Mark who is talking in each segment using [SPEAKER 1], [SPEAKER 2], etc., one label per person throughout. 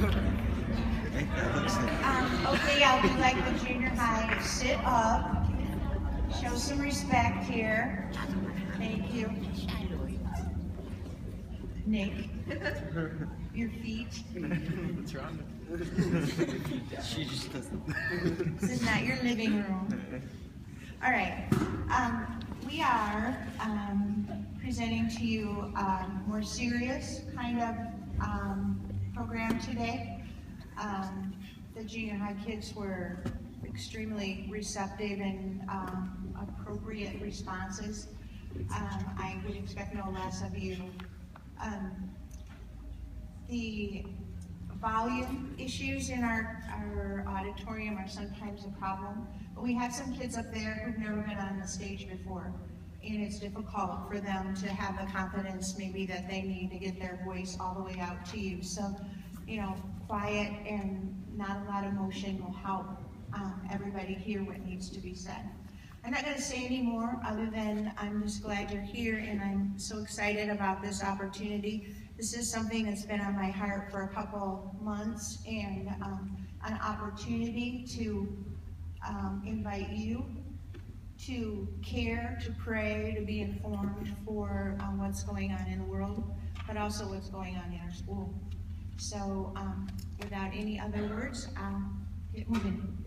[SPEAKER 1] Okay, I'll be like the junior high. Sit up. Show some respect here. Thank you. Nick, your feet.
[SPEAKER 2] What's wrong? She just doesn't.
[SPEAKER 1] This is not your living room. All right. We are presenting to you a more serious kind of program today. The junior high kids were extremely receptive and appropriate responses. I would expect no less of you. The volume issues in our auditorium are sometimes a problem, but we have some kids up there who've never been on the stage before, and it's difficult for them to have the confidence maybe that they need to get their voice all the way out to you. So, you know, quiet and not a lot of motion will help everybody hear what needs to be said. I'm not going to say any more other than I'm just glad you're here, and I'm so excited about this opportunity. This is something that's been on my heart for a couple months, and an opportunity to invite you to care, to pray, to be informed for what's going on in the world, but also what's going on in our school. So without any other words, I'll get moving.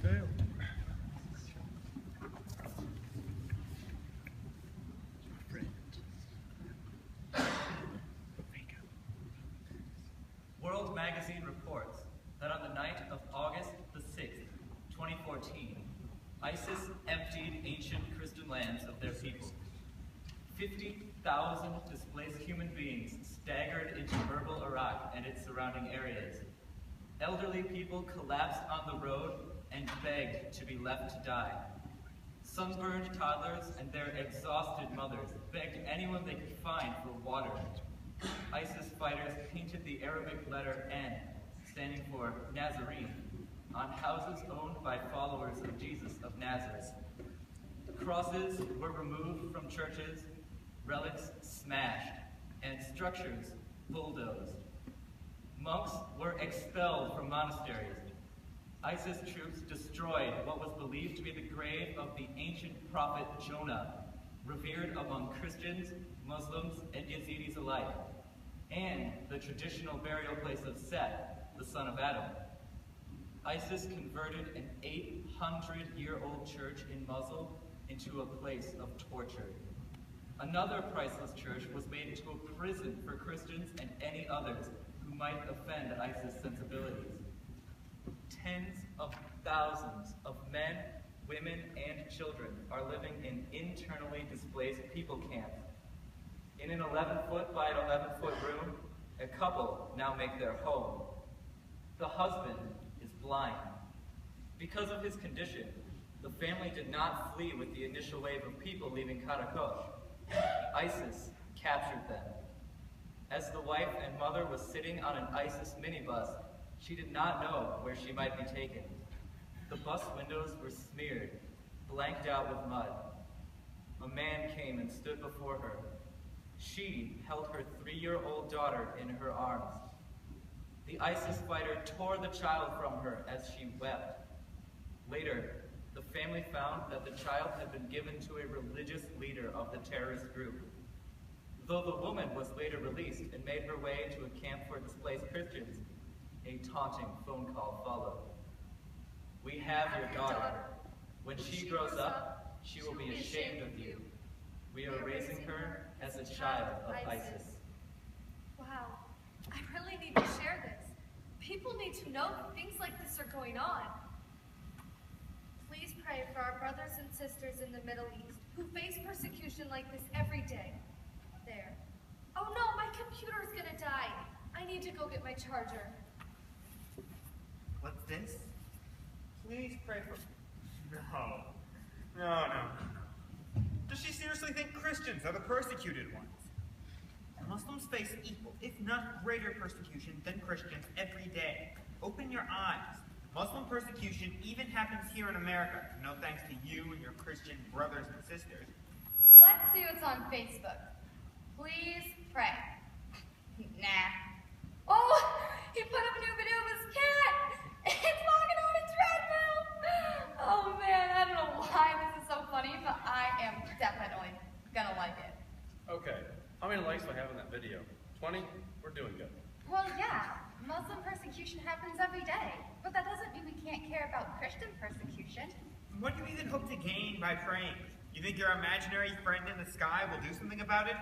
[SPEAKER 3] Dail.
[SPEAKER 4] World Magazine reports that on the night of August the 6th, 2014, ISIS emptied ancient Christian lands of their people. 50,000 displaced human beings staggered into Erbil, Iraq and its surrounding areas. Elderly people collapsed on the road and begged to be left to die. Sunburned toddlers and their exhausted mothers begged anyone they could find for water. ISIS fighters painted the Arabic letter N, standing for Nazarene, on houses owned by followers of Jesus of Nazareth. Crosses were removed from churches, relics smashed, and structures bulldozed. Monks were expelled from monasteries. ISIS troops destroyed what was believed to be the grave of the ancient prophet Jonah, revered among Christians, Muslims, and Yazidis alike, and the traditional burial place of Seth, the son of Adam. ISIS converted an 800-year-old church in Mosul into a place of torture. Another priceless church was made into a prison for Christians and any others who might offend ISIS sensibilities. Tens of thousands of men, women, and children are living in internally displaced people camps. In an 11-foot by 11-foot room, a couple now make their home. The husband is blind. Because of his condition, the family did not flee with the initial wave of people leaving Karakosh. ISIS captured them. As the wife and mother was sitting on an ISIS minibus, she did not know where she might be taken. The bus windows were smeared, blanked out with mud. A man came and stood before her. She held her 3-year-old daughter in her arms. The ISIS fighter tore the child from her as she wept. Later, the family found that the child had been given to a religious leader of the terrorist group. Though the woman was later released and made her way to a camp for displaced Christians, a taunting phone call followed. "We have your daughter. When she grows up, she will be ashamed of you. We are raising her as a child of ISIS."
[SPEAKER 5] Wow, I really need to share this. People need to know that things like this are going on. Please pray for our brothers and sisters in the Middle East who face persecution like this every day. There. Oh no, my computer's gonna die. I need to go get my charger.
[SPEAKER 6] What's this? Please pray for... No. Does she seriously think Christians are the persecuted ones? Muslims face equal, if not greater persecution than Christians every day. Open your eyes. Muslim persecution even happens here in America, no thanks to you and your Christian brothers and sisters.
[SPEAKER 7] Let's see what's on Facebook. Please pray. Nah. Oh, he put up a new video of his cat. It's walking on a treadmill. Oh man, I don't know why this is so funny, but I am definitely gonna like it.
[SPEAKER 3] Okay, how many likes do I have on that video? 20? We're doing good.
[SPEAKER 7] Well, yeah, Muslim persecution happens every day, but that doesn't mean we can't care about Christian persecution.
[SPEAKER 6] What do you even hope to gain by praying? You think your imaginary friend in the sky will do something about it?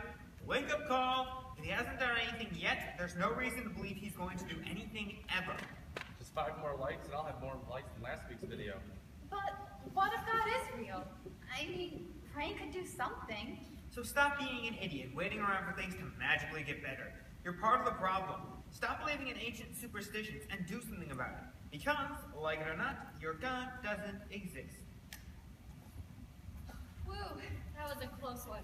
[SPEAKER 6] Wake-up call! If he hasn't done anything yet, there's no reason to believe he's going to do anything ever.
[SPEAKER 3] Just 5 more likes and I'll have more likes than last week's video.
[SPEAKER 7] But what if God is real? I mean, praying could do something.
[SPEAKER 6] So stop being an idiot, waiting around for things to magically get better. You're part of the problem. Stop believing in ancient superstitions and do something about it. Because, like it or not, your God doesn't exist.
[SPEAKER 5] Woo, that was a close one.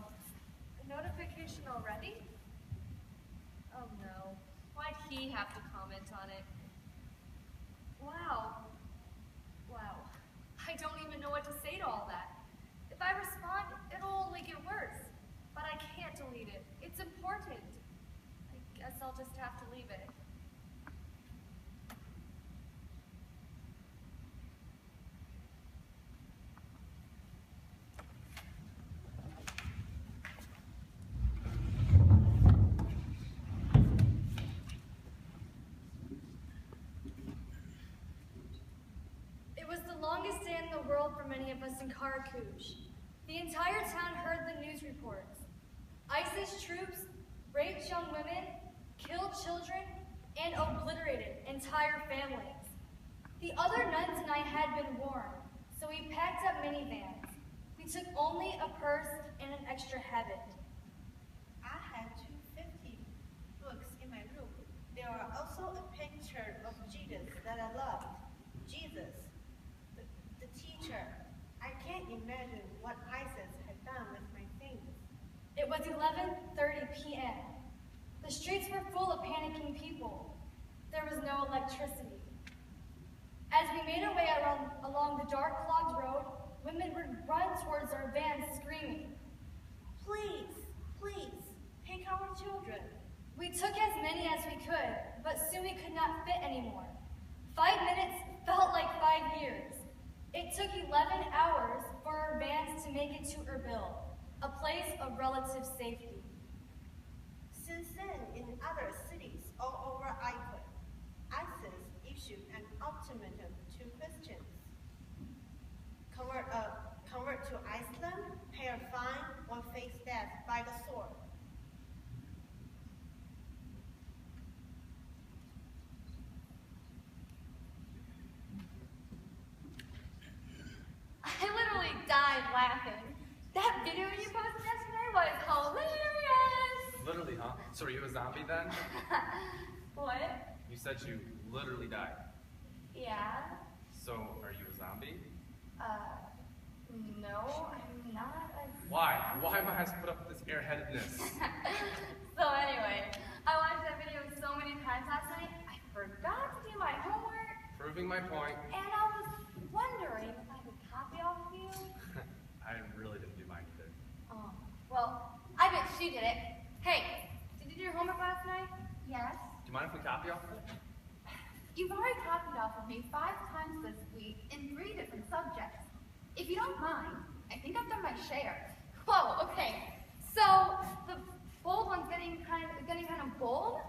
[SPEAKER 5] A notification already? Oh no, why'd he have to comment on it? Wow. Wow. I don't even know what to say to all that. If I respond, it'll only get worse. But I can't delete it. It's important. I guess I'll just have to leave it. It was the longest day in the world for many of us in Karakuj. The entire town heard the news reports. ISIS troops raped young women, killed children, and obliterated entire families. The other nuns and I had been warned, so we packed up minivans. We took only a purse and an extra habit.
[SPEAKER 8] I had 250 books in my room. There are also a picture of Jesus that I loved. Jesus, the teacher. I can't imagine what ISIS had done with my things.
[SPEAKER 5] It was 11:30 p.m. The streets were full of panicking people. There was no electricity. As we made our way along the dark clogged road, women would run towards our vans screaming,
[SPEAKER 8] Please, please, take our children.
[SPEAKER 5] We took as many as we could, but soon we could not fit anymore. 5 minutes felt like 5 years. It took 11 hours for our vans to make it to Erbil, a place of relative safety.
[SPEAKER 8] Since then, in other cities all over Iceland, ISIS issued an ultimatum to Christians. Convert to Iceland, pay a fine, or face death by the sword.
[SPEAKER 7] I literally died laughing. That video you posted yesterday was hilarious!
[SPEAKER 3] Literally, huh? So are you a zombie then?
[SPEAKER 7] What?
[SPEAKER 3] You said you literally died.
[SPEAKER 7] Yeah?
[SPEAKER 3] So are you a zombie?
[SPEAKER 7] No, I'm not a...
[SPEAKER 3] Why? Why am I supposed to put up with this airheadedness?
[SPEAKER 7] So anyway, I watched that video so many times last night, I forgot to do my homework,
[SPEAKER 3] Proving my point.
[SPEAKER 7] and I was wondering if I could copy off of you.
[SPEAKER 3] I really didn't do mine either.
[SPEAKER 7] Oh, well, I bet she did it. Hey, did you do your homework last night? Yes.
[SPEAKER 3] Do you mind if we copy off of it?
[SPEAKER 7] You've already copied off of me 5 times this week in 3 different subjects. If you don't mind, I think I've done my share. Whoa, okay. So the bold one's getting kind of bold.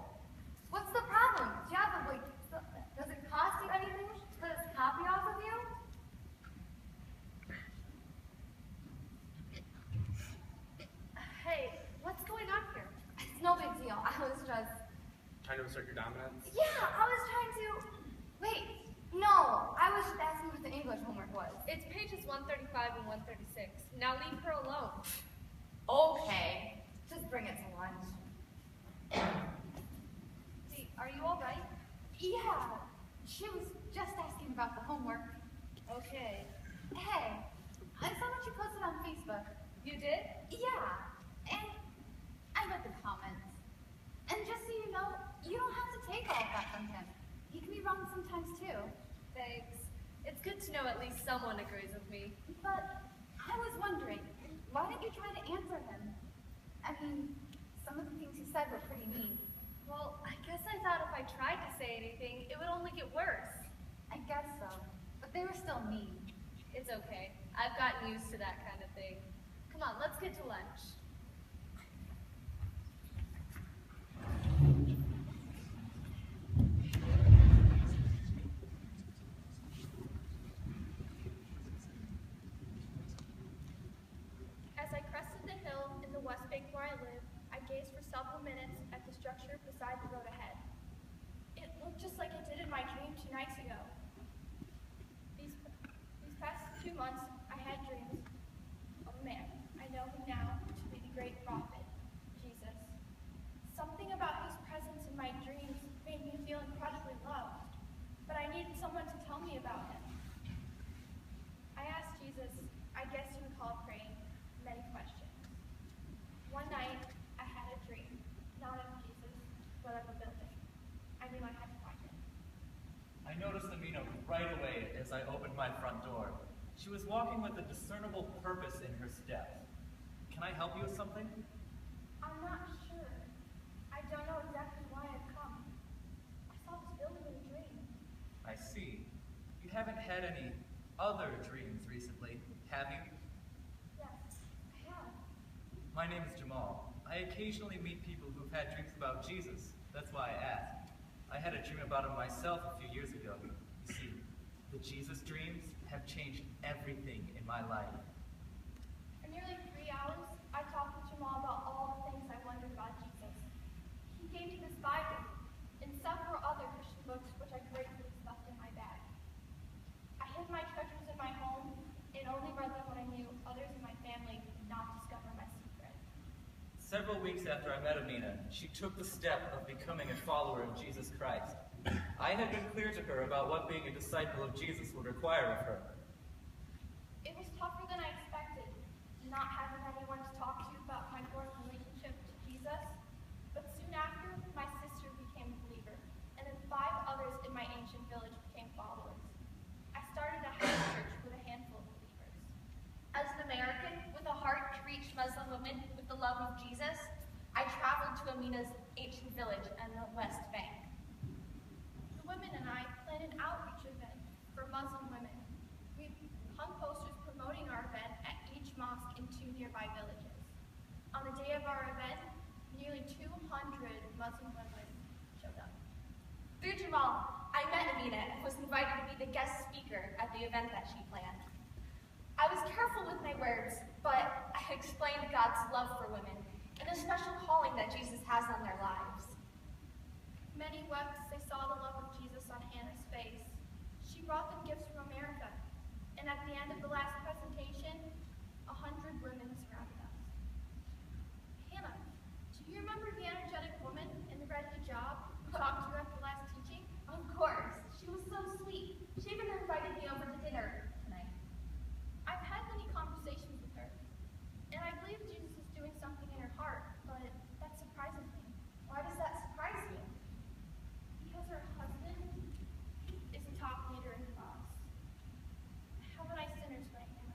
[SPEAKER 7] What's the problem? Do you have a, does it cost you anything to copy off of you?
[SPEAKER 5] Hey, what's going on here?
[SPEAKER 7] It's no big deal. I was just...
[SPEAKER 3] Trying to assert your dominance?
[SPEAKER 7] Yeah, I was trying to... Wait, no. I was just asking what the English homework was.
[SPEAKER 5] It's pages 135 and 136. Now leave her alone.
[SPEAKER 7] Okay. Just bring it to lunch.
[SPEAKER 5] Hey, are you all right?
[SPEAKER 7] Yeah. She was just asking about the homework.
[SPEAKER 5] Okay.
[SPEAKER 7] Hey, I saw what you posted on Facebook.
[SPEAKER 5] You did?
[SPEAKER 7] Yeah. And I read the comments. And just so you know, you don't have to take all of that from him. He can be wrong sometimes too.
[SPEAKER 5] Thanks. someone agrees with me.
[SPEAKER 7] But I was wondering, why didn't you try to answer him? I mean, some of the things he said were pretty mean.
[SPEAKER 5] Well, I guess I thought if I tried to say anything, it would only get worse.
[SPEAKER 7] I guess so, but they were still mean.
[SPEAKER 5] It's okay. I've gotten used to that kind of thing. Come on, let's get to lunch.
[SPEAKER 9] As I crested the hill in the West Bank where I live, I gazed for several minutes at the structure beside the road ahead. It looked just like it did in my dream 2 nights ago. These past 2 months, I had dreams of a man. I know him now to be the great prophet, Jesus. Something about his presence in my dreams made me feel incredibly loved, but I needed someone to tell me about him. I asked Jesus, I guess you would call it praying, many questions. One night, I had a dream, not of Jesus, but of a building. I knew I had to find it.
[SPEAKER 4] I noticed Amina right away as I opened my front door. She was walking with a discernible purpose in her steps. Can I help you with something?
[SPEAKER 9] I'm not sure. I don't know exactly why I've come. I saw this building in a dream.
[SPEAKER 4] I see. You haven't had any other dreams recently, have you?
[SPEAKER 9] Yes, I have.
[SPEAKER 4] My name is Jamal. I occasionally meet people who've had dreams about Jesus. That's why I asked. I had a dream about him myself a few years ago. You see, the Jesus dreams have changed everything in my life.
[SPEAKER 9] For nearly 3 hours, I talked with Jamal about all the things I wondered about Jesus. He gave me this Bible and several other Christian books which I gratefully stuffed in my bag. I hid my treasures in my home and only read them when I knew others in my family would not discover my secret.
[SPEAKER 4] Several weeks after I met Amina, she took the step of becoming a follower of Jesus Christ. I had been clear to her about what being a disciple of Jesus would require of her.
[SPEAKER 9] It was tougher than I expected, not having anyone to talk to about my growing relationship to Jesus. But soon after, my sister became a believer, and then 5 others in my ancient village became followers. I started a house church with a handful of believers.
[SPEAKER 10] As an American with a heart to reach Muslim women with the love of Jesus, I traveled to Amina's ancient village and the West Bank.
[SPEAKER 9] The women and I planned an outreach event for Muslim women. We hung posters promoting our event at each mosque in 2 nearby villages. On the day of our event, nearly 200 Muslim women showed up.
[SPEAKER 10] Through Jamal, I met Amina and was invited to be the guest speaker at the event that she planned. I was careful with my words, but I explained God's love for women and the special calling that Jesus has on their lives.
[SPEAKER 9] Many wept as they saw the love of Jesus on Hannah's face. She brought them gifts from America, and at the end of the last presentation, 100 women surrounded us. Hannah, do you remember the energetic woman in the red hijab who talked to you after last teaching?
[SPEAKER 10] Of course, she was so sweet. She even invited me over to dinner tonight.
[SPEAKER 9] I've had many conversations with her, and I believe Jesus is doing something in her heart, but that surprises me.
[SPEAKER 10] Why does that surprise you?
[SPEAKER 9] Because her husband is a top leader in the mosque. Have a nice dinner tonight, Hannah.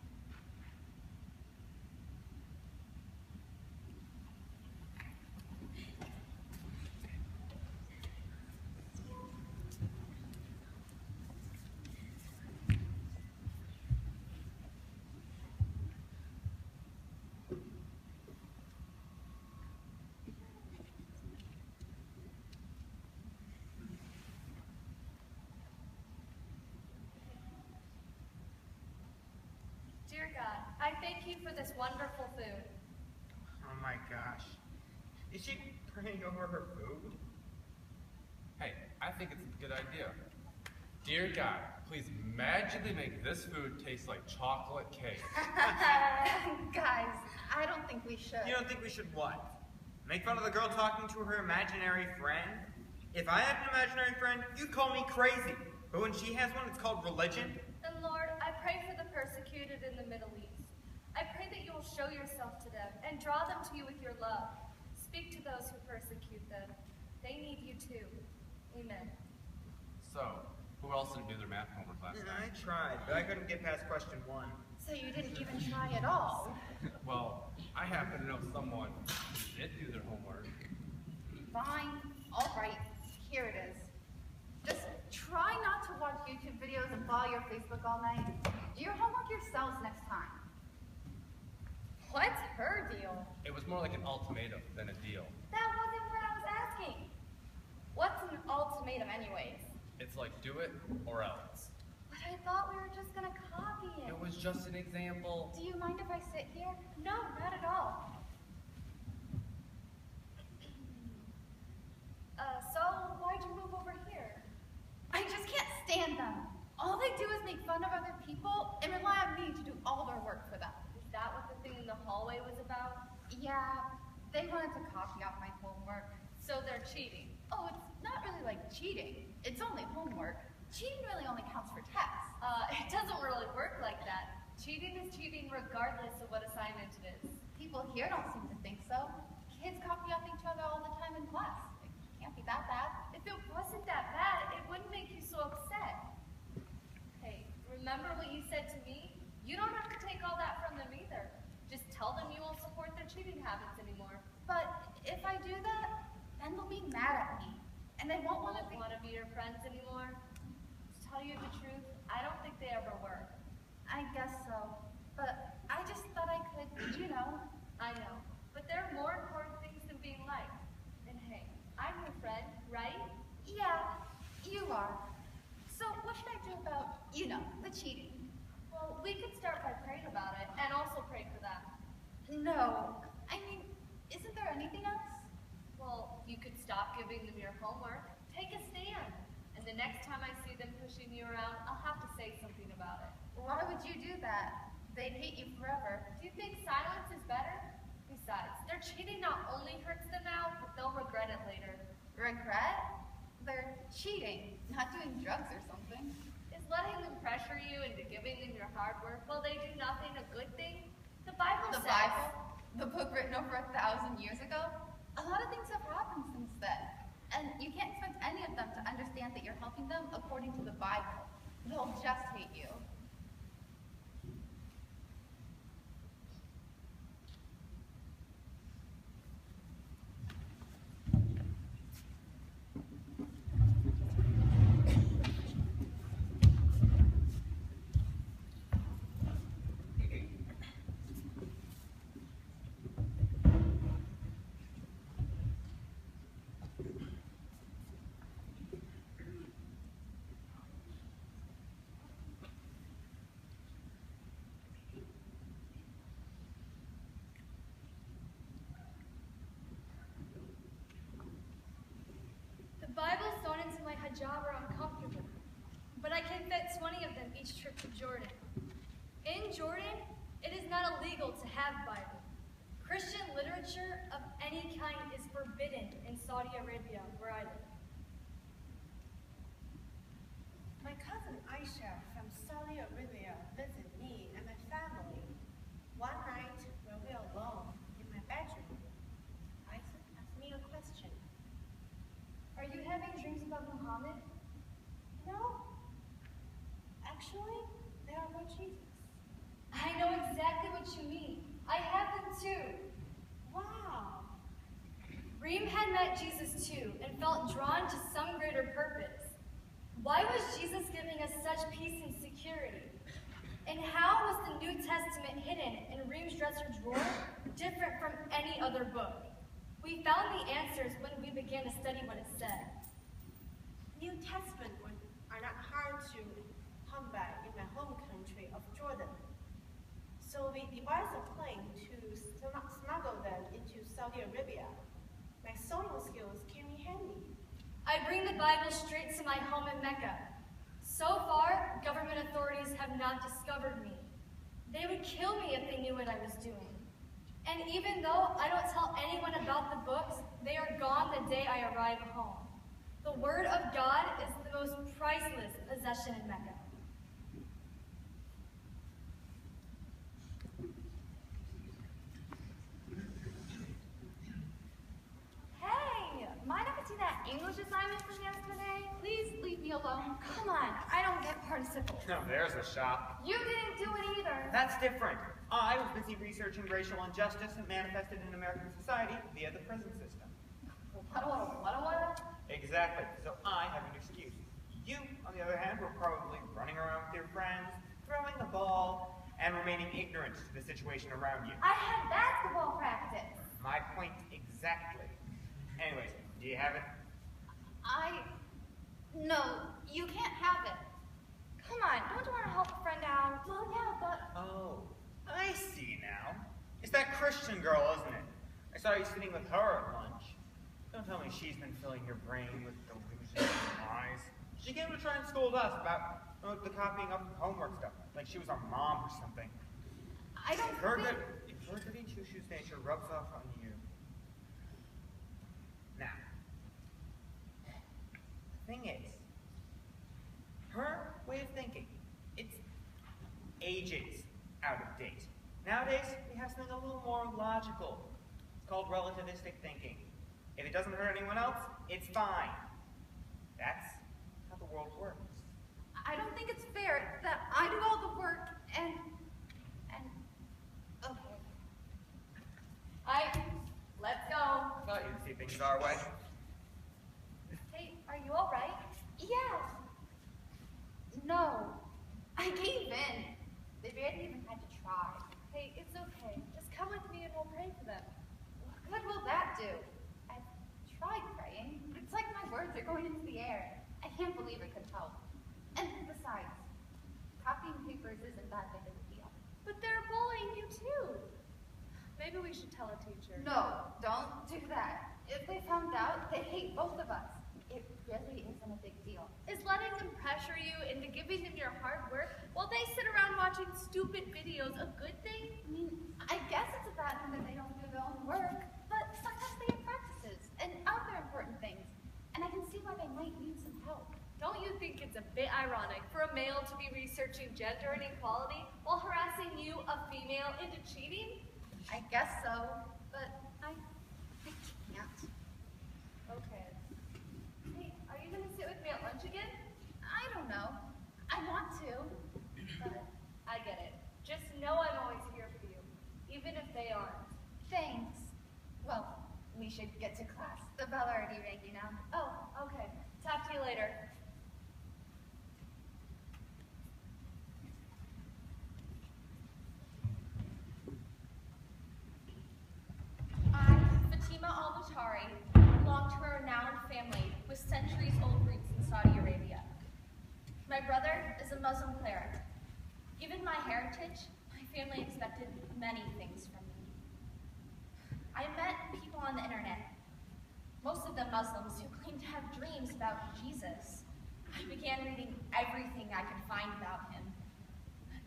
[SPEAKER 5] Dear God, I thank you for this wonderful food.
[SPEAKER 6] Oh my gosh. Is she praying over her food?
[SPEAKER 3] Hey, I think it's a good idea. Dear God, please magically make this food taste like chocolate cake.
[SPEAKER 7] Guys, I don't think we should.
[SPEAKER 6] You don't think we should what? Make fun of the girl talking to her imaginary friend? If I had an imaginary friend, you'd call me crazy. But when she has one, it's called religion.
[SPEAKER 5] And Lord, I pray for the persecuted in the Middle East. I pray that you will show yourself to them and draw them to you with your love. Speak to those who persecute them. They need you too. Amen.
[SPEAKER 3] So, Who else didn't do their math homework last
[SPEAKER 6] I
[SPEAKER 3] night?
[SPEAKER 6] tried, but I couldn't get past question 1.
[SPEAKER 7] So you didn't even try at all.
[SPEAKER 3] Well, I happen to know someone who did do their homework.
[SPEAKER 7] Fine. All right. Here it is. Just try not to watch YouTube videos and follow your Facebook all night. Do your homework yourselves next time.
[SPEAKER 5] What's her deal?
[SPEAKER 3] It was more like an ultimatum than a deal.
[SPEAKER 5] That wasn't what I was asking. What's an ultimatum anyways?
[SPEAKER 3] It's like, do it or else.
[SPEAKER 5] But I thought we were just gonna copy it.
[SPEAKER 3] It was just an example.
[SPEAKER 7] Do you mind if I sit here?
[SPEAKER 5] No, not at all. So why'd you move over here?
[SPEAKER 7] I just can't stand them. All they do is make fun of other people and rely on me to do all their work for them.
[SPEAKER 5] Is that what the thing in the hallway was about?
[SPEAKER 7] Yeah, they wanted to copy off my homework.
[SPEAKER 5] So they're cheating.
[SPEAKER 7] Oh, it's not really like cheating. It's only homework. Cheating really only counts for tests.
[SPEAKER 5] It doesn't really work like that. Cheating is cheating regardless of what assignment it is.
[SPEAKER 7] People here don't seem to think so. Kids copy off each other all the time in class. It can't be that bad.
[SPEAKER 5] If it wasn't that bad, it wouldn't make you so upset. Hey, remember what you said to me? You don't have to take all that from them either. Just tell them you won't support their cheating habits anymore.
[SPEAKER 7] But if I do that, then they'll be mad at me. And they won't want to
[SPEAKER 5] be your friends anymore. To tell you the truth, I don't think they ever were.
[SPEAKER 7] I guess so. But I just thought I could, you know.
[SPEAKER 5] I know. But there are more important things than being liked. And hey, I'm your friend, right?
[SPEAKER 7] Yeah, you are. So what should I do about, you know, the cheating?
[SPEAKER 5] Well, we could start by praying about it, and also pray for them.
[SPEAKER 7] No. I mean, isn't there anything else?
[SPEAKER 5] Well, you could stop giving them your homework. Take a stand. And the next time I see them pushing you around, I'll have to say something about it.
[SPEAKER 7] Why would you do that? They'd hate you forever.
[SPEAKER 5] Do you think silence is better? Besides, their cheating not only hurts them now, but they'll regret it later.
[SPEAKER 7] Regret? They're cheating, not doing drugs or something.
[SPEAKER 5] Is letting them pressure you into giving them your hard work while they do nothing a good thing? The Bible says.
[SPEAKER 7] The Bible? The book written over 1,000 years ago? A lot of things have happened since then. And you can't expect any of them to understand that you're helping them according to the Bible. They'll just hate you.
[SPEAKER 5] Bibles sewn into my hijab are uncomfortable, but I can fit 20 of them each trip to Jordan. In Jordan, it is not illegal to have Bible. Christian literature of any kind is forbidden in Saudi Arabia, where I live.
[SPEAKER 8] My cousin Aisha from Saudi Arabia visited me and my family. One night, when we were alone in my bedroom, Aisha asked me a question.
[SPEAKER 5] Are you having dreams about Muhammad?
[SPEAKER 8] No. Actually, they are about Jesus.
[SPEAKER 5] I know exactly what you mean. I have them too.
[SPEAKER 8] Wow.
[SPEAKER 5] Reem had met Jesus too and felt drawn to some greater purpose. Why was Jesus giving us such peace and security? And how was the New Testament hidden in Reem's dresser drawer different from any other book? We found the answers when we began to study what it said.
[SPEAKER 8] New Testament are not hard to come by in my home country of Jordan. So we devised a plan to smuggle them into Saudi Arabia. My sewing skills came in handy.
[SPEAKER 5] I bring the Bible straight to my home in Mecca. So far, government authorities have not discovered me. They would kill me if they knew what I was doing. And even though I don't tell anyone about the books, they are gone the day I arrive home. The Word of God is the most priceless possession in Mecca.
[SPEAKER 7] Hey, mind if I see that English assignment from yesterday? Please leave me alone. Come on, participle.
[SPEAKER 6] Now there's a shock.
[SPEAKER 7] You didn't do it either.
[SPEAKER 6] That's different. I was busy researching racial injustice manifested in American society via the prison system.
[SPEAKER 7] What?
[SPEAKER 6] Exactly. So I have an excuse. You, on the other hand, were probably running around with your friends, throwing the ball, and remaining ignorant to the situation around you.
[SPEAKER 7] I had basketball practice.
[SPEAKER 6] My point exactly. Anyways, do you have it?
[SPEAKER 7] No, you can't have it.
[SPEAKER 10] Come on, don't you want to help a friend out?
[SPEAKER 7] Well, yeah, but...
[SPEAKER 6] Oh, I see now. It's that Christian girl, isn't it? I saw you sitting with her at lunch. Don't tell me she's been filling your brain with delusions and lies. She came to try and scold us about the copying of homework stuff, like she was our mom or something.
[SPEAKER 7] I don't
[SPEAKER 6] You've heard
[SPEAKER 7] think...
[SPEAKER 6] that each whose nature rubs off on you. Now, the thing is, her way of thinking, it's ages out of date. Nowadays, we have something a little more logical. It's called relativistic thinking. If it doesn't hurt anyone else, it's fine. That's how the world works.
[SPEAKER 7] I don't think it's fair that I do all the work and... Okay.
[SPEAKER 10] Let's go.
[SPEAKER 6] I thought you'd see things our way.
[SPEAKER 10] Hey, are you all right?
[SPEAKER 7] Yeah. No. I gave in. They barely even had to try.
[SPEAKER 5] Hey, it's okay. Just come with me and we'll pray for them.
[SPEAKER 7] What good will that do? I've tried praying. It's like my words are going into the air. I can't believe it could help. And besides, copying papers isn't that big of a deal.
[SPEAKER 5] But they're bullying you too. Maybe we should tell a teacher.
[SPEAKER 7] No, don't do that. If they found out, they'd hate both of us. It really isn't a big deal.
[SPEAKER 5] Is letting them pressure you into giving them your hard work while they sit around watching stupid videos a good thing?
[SPEAKER 7] I mean, I guess it's a bad thing that they don't do their own work, but sometimes they have practices and other important things, and I can see why they might need some help.
[SPEAKER 5] Don't you think it's a bit ironic for a male to be researching gender inequality while harassing you, a female, into cheating?
[SPEAKER 7] I guess so, but I can't.
[SPEAKER 5] Okay. Hey, are you gonna sit with me at lunch again?
[SPEAKER 7] I don't know. I want to.
[SPEAKER 5] But I get it. Just know I'm always here for you, even if they aren't.
[SPEAKER 7] Thanks. Well, we should get to class. The bell already rang, you know.
[SPEAKER 5] Oh, okay. Talk to you later.
[SPEAKER 10] I, Fatima al-Batari, belong to a renowned family with centuries-old roots in Saudi Arabia. My brother is a Muslim cleric. Given my heritage, my family expected many things from me. I met people on the internet, most of them Muslims, who claimed to have dreams about Jesus. I began reading everything I could find about him.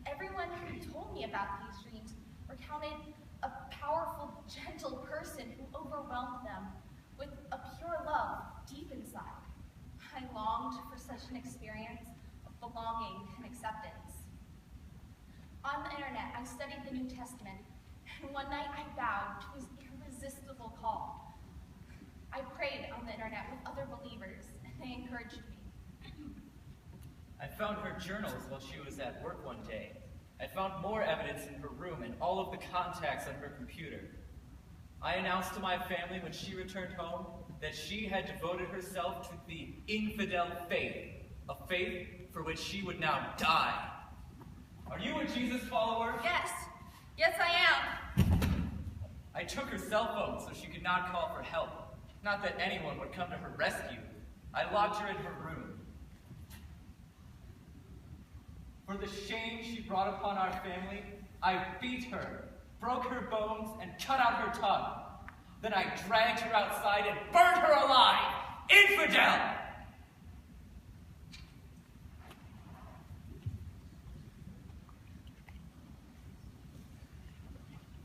[SPEAKER 10] Everyone who told me about these dreams recounted a powerful, gentle person who overwhelmed them with a pure love deep inside. I longed for such an experience of belonging and acceptance. On the internet, I studied the New Testament, and one night I bowed to his irresistible call. I prayed on the internet with other believers, and they encouraged me.
[SPEAKER 4] I found her journals while she was at work one day. I found more evidence in her room and all of the contacts on her computer. I announced to my family when she returned home that she had devoted herself to the infidel faith, a faith for which she would now die. Are you a Jesus follower?
[SPEAKER 10] Yes. Yes, I am.
[SPEAKER 4] I took her cell phone so she could not call for help. Not that anyone would come to her rescue. I locked her in her room. For the shame she brought upon our family, I beat her, broke her bones, and cut out her tongue. Then I dragged her outside and burned her alive! Infidel!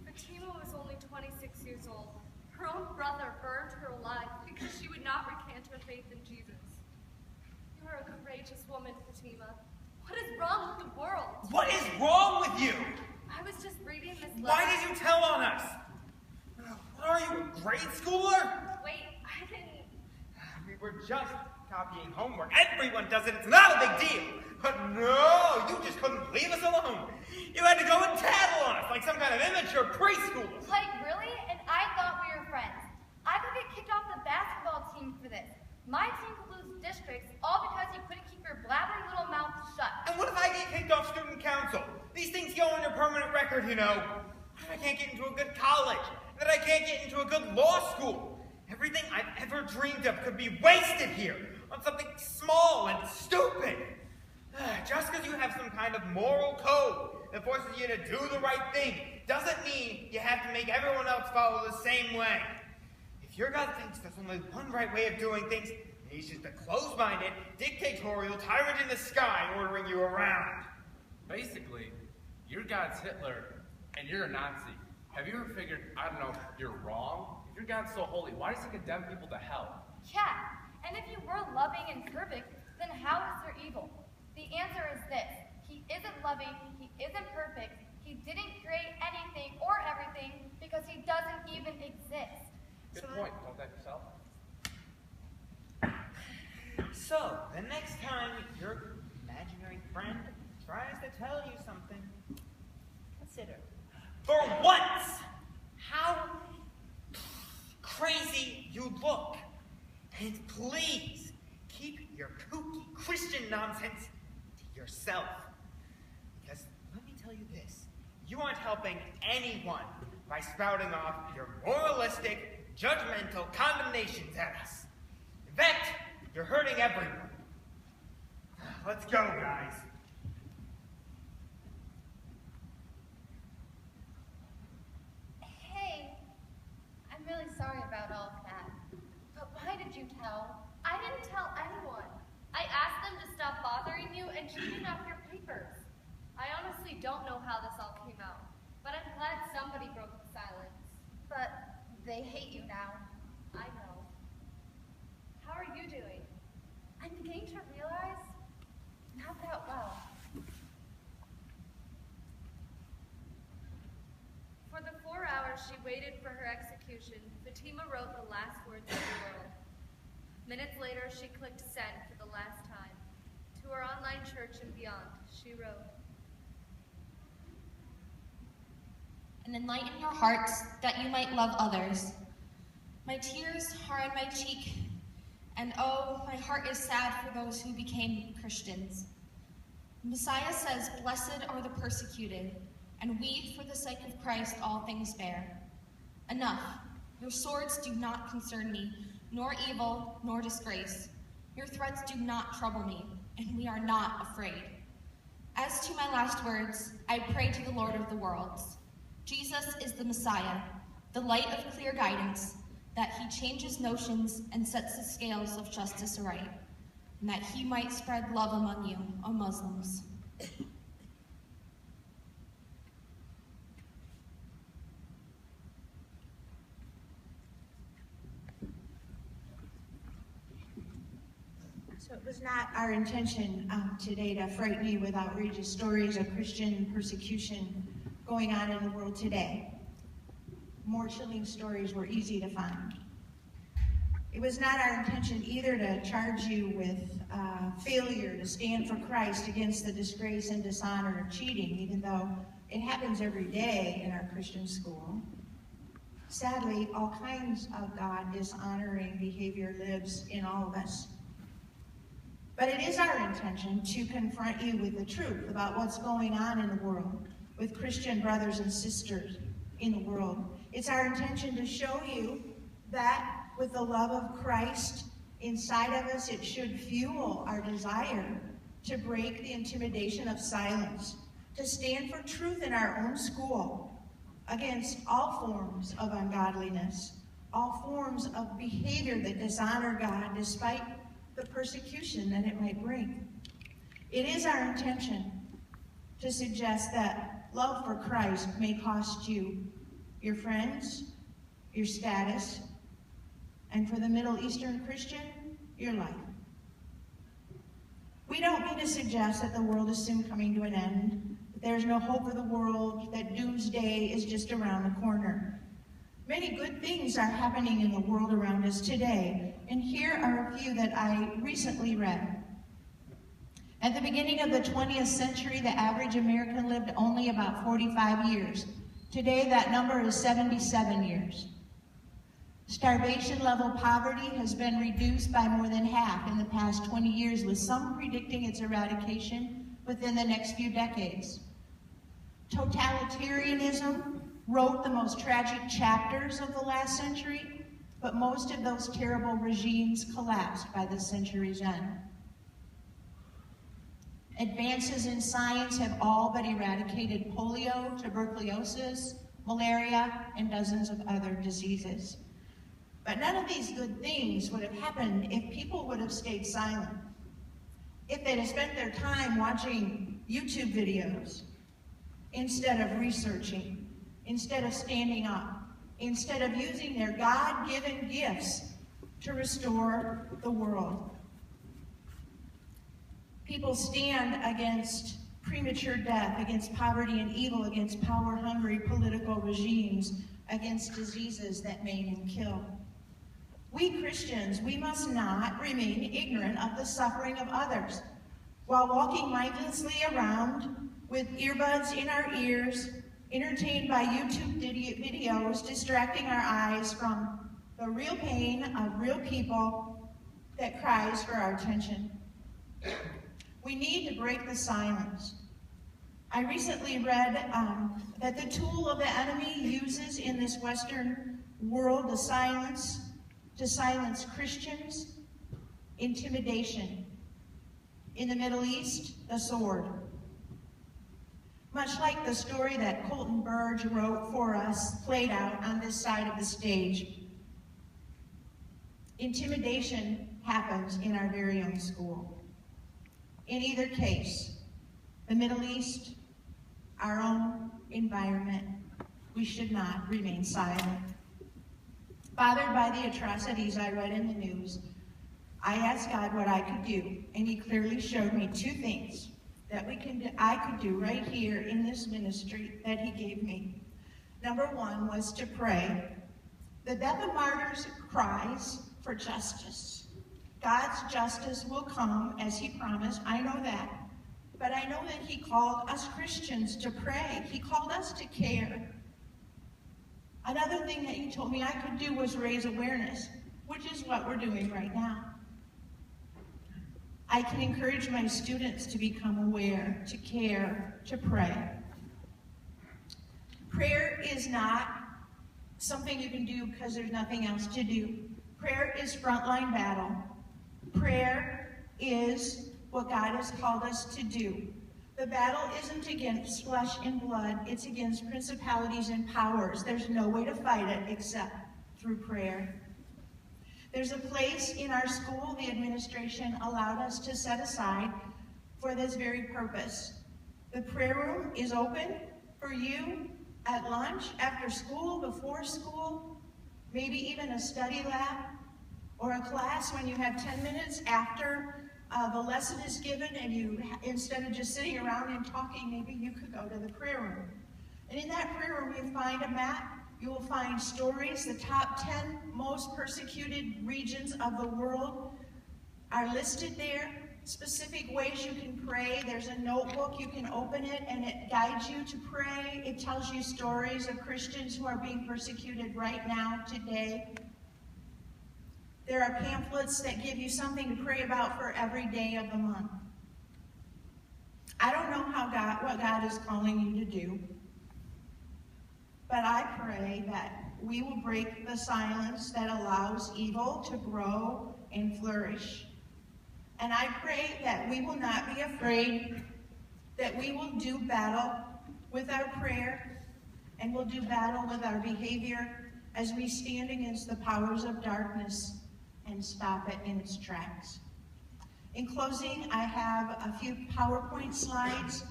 [SPEAKER 5] Fatima was only 26 years old. Her own brother burned her alive because she would not recant her faith in Jesus. You are a courageous woman, Fatima. What is wrong with the world?
[SPEAKER 6] What is wrong with you?
[SPEAKER 5] I was just reading this letter.
[SPEAKER 6] Why did you tell on us? What are you, a grade schooler?
[SPEAKER 5] Wait, I didn't...
[SPEAKER 6] We were just copying homework. Everyone does it. It's not a big deal. But no, you just couldn't leave us alone. You had to go and tattle on us like some kind of immature preschooler.
[SPEAKER 7] Like, really? And I thought we were friends. I could get kicked off the basketball team for this. My team could lose districts all because you couldn't keep your blabbering little mouth shut.
[SPEAKER 6] And what if I get kicked off student council? These things go on your permanent record, you know. What if I can't get into a good college? That I can't get into a good law school? Everything I've ever dreamed of could be wasted here on something small and stupid. Just because you have some kind of moral code that forces you to do the right thing doesn't mean you have to make everyone else follow the same way. If your God thinks there's only one right way of doing things, he's just a closed-minded, dictatorial tyrant in the sky ordering you around.
[SPEAKER 3] Basically, your God's Hitler and you're a Nazi. Have you ever figured, I don't know, you're wrong? If your God's so holy, why does he condemn people to hell?
[SPEAKER 7] Yeah, and if you were loving and perfect, then how is there evil? The answer is this. He isn't loving, he isn't perfect, he didn't create anything or everything because he doesn't even exist.
[SPEAKER 3] Good point, don't that yourself?
[SPEAKER 6] So, the next time your imaginary friend tries to tell you something, consider, for once, how crazy you look. And please, keep your kooky Christian nonsense to yourself. Because let me tell you this, you aren't helping anyone by spouting off your moralistic, judgmental condemnations at us. In fact, you're hurting everyone. Let's go, guys.
[SPEAKER 7] Hey, I'm really sorry about all of that. But why did you tell?
[SPEAKER 10] I didn't tell anyone. I asked them to stop bothering you and cheating off your papers. I honestly don't know how this all came out, but I'm glad somebody broke the silence.
[SPEAKER 7] But they hate you now.
[SPEAKER 10] I know. How are you doing?
[SPEAKER 7] I'm beginning to realize, not that well.
[SPEAKER 5] For the 4 hours she waited for her execution, Fatima wrote the last words of the world. Minutes later, she clicked send for the last time. To her online church and beyond, she wrote,
[SPEAKER 11] "And enlighten your hearts that you might love others. My tears are on my cheek, and oh, my heart is sad for those who became Christians. Messiah says, 'Blessed are the persecuted, and we, for the sake of Christ, all things bear.' Enough. Your swords do not concern me, nor evil, nor disgrace. Your threats do not trouble me, and we are not afraid. As to my last words, I pray to the Lord of the worlds. Jesus is the Messiah, the light of clear guidance, that he changes notions and sets the scales of justice aright, and that he might spread love among you, O Muslims."
[SPEAKER 1] So it was not our intention today to frighten you with outrageous stories of Christian persecution going on in the world today. More chilling stories were easy to find. It was not our intention either to charge you with failure to stand for Christ against the disgrace and dishonor of cheating, even though it happens every day in our Christian school. Sadly, all kinds of God dishonoring behavior lives in all of us. But it is our intention to confront you with the truth about what's going on in the world with Christian brothers and sisters in the world. It's our intention to show you that with the love of Christ inside of us, it should fuel our desire to break the intimidation of silence, to stand for truth in our own school against all forms of ungodliness, all forms of behavior that dishonor God despite the persecution that it might bring. It is our intention to suggest that love for Christ may cost you your friends, your status, and for the Middle Eastern Christian, your life. We don't mean to suggest that the world is soon coming to an end, that there's no hope for the world, that doomsday is just around the corner. Many good things are happening in the world around us today, and here are a few that I recently read. At the beginning of the 20th century, the average American lived only about 45 years. Today, that number is 77 years. Starvation-level poverty has been reduced by more than half in the past 20 years, with some predicting its eradication within the next few decades. Totalitarianism wrote the most tragic chapters of the last century, but most of those terrible regimes collapsed by the century's end. Advances in science have all but eradicated polio, tuberculosis, malaria, and dozens of other diseases. But none of these good things would have happened if people would have stayed silent. If they'd have spent their time watching YouTube videos, instead of researching, instead of standing up, instead of using their God-given gifts to restore the world. People stand against premature death, against poverty and evil, against power-hungry political regimes, against diseases that maim and kill. We Christians, we must not remain ignorant of the suffering of others. While walking mindlessly around with earbuds in our ears, entertained by YouTube videos, distracting our eyes from the real pain of real people that cries for our attention. We need to break the silence. I recently read that the tool of the enemy uses in this Western world to silence Christians, intimidation. In the Middle East, the sword. Much like the story that Colton Burge wrote for us, played out on this side of the stage. Intimidation happens in our very own school. In either case, the Middle East, our own environment, we should not remain silent. Bothered by the atrocities I read in the news, I asked God what I could do, and He clearly showed me two things that I could do right here in this ministry that He gave me. Number one was to pray. The death of martyrs cries for justice. God's justice will come as He promised. I know that. But I know that He called us Christians to pray. He called us to care. Another thing that He told me I could do was raise awareness, which is what we're doing right now. I can encourage my students to become aware, to care, to pray. Prayer is not something you can do because there's nothing else to do. Prayer is frontline battle. Prayer is what God has called us to do. The battle isn't against flesh and blood, it's against principalities and powers. There's no way to fight it except through prayer. There's a place in our school the administration allowed us to set aside for this very purpose. The prayer room is open for you at lunch, after school, before school, maybe even a study lab or a class when you have 10 minutes after the lesson is given and you, instead of just sitting around and talking, maybe you could go to the prayer room. And in that prayer room, you'll find a map. You will find stories. The top 10 most persecuted regions of the world are listed there. Specific ways you can pray. There's a notebook. You can open it and it guides you to pray. It tells you stories of Christians who are being persecuted right now, today. There are pamphlets that give you something to pray about for every day of the month. I don't know what God is calling you to do, but I pray that we will break the silence that allows evil to grow and flourish. And I pray that we will not be afraid, that we will do battle with our prayer, and we'll do battle with our behavior as we stand against the powers of darkness and stop it in its tracks. In closing, I have a few PowerPoint slides,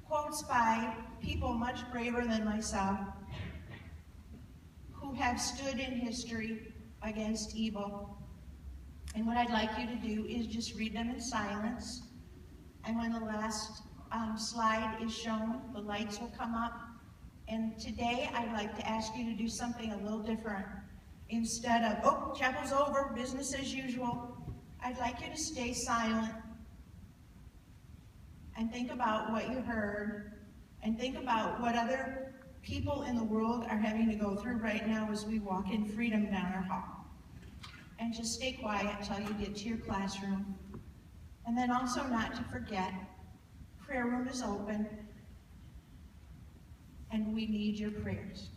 [SPEAKER 1] quotes by people much braver than myself, who have stood in history against evil. And what I'd like you to do is just read them in silence. And when the last slide is shown, the lights will come up. And today, I'd like to ask you to do something a little different. Instead of, oh, chapel's over, business as usual, I'd like you to stay silent and think about what you heard, and think about what other people in the world are having to go through right now as we walk in freedom down our hall. And just stay quiet until you get to your classroom. And then also not to forget, prayer room is open, and we need your prayers.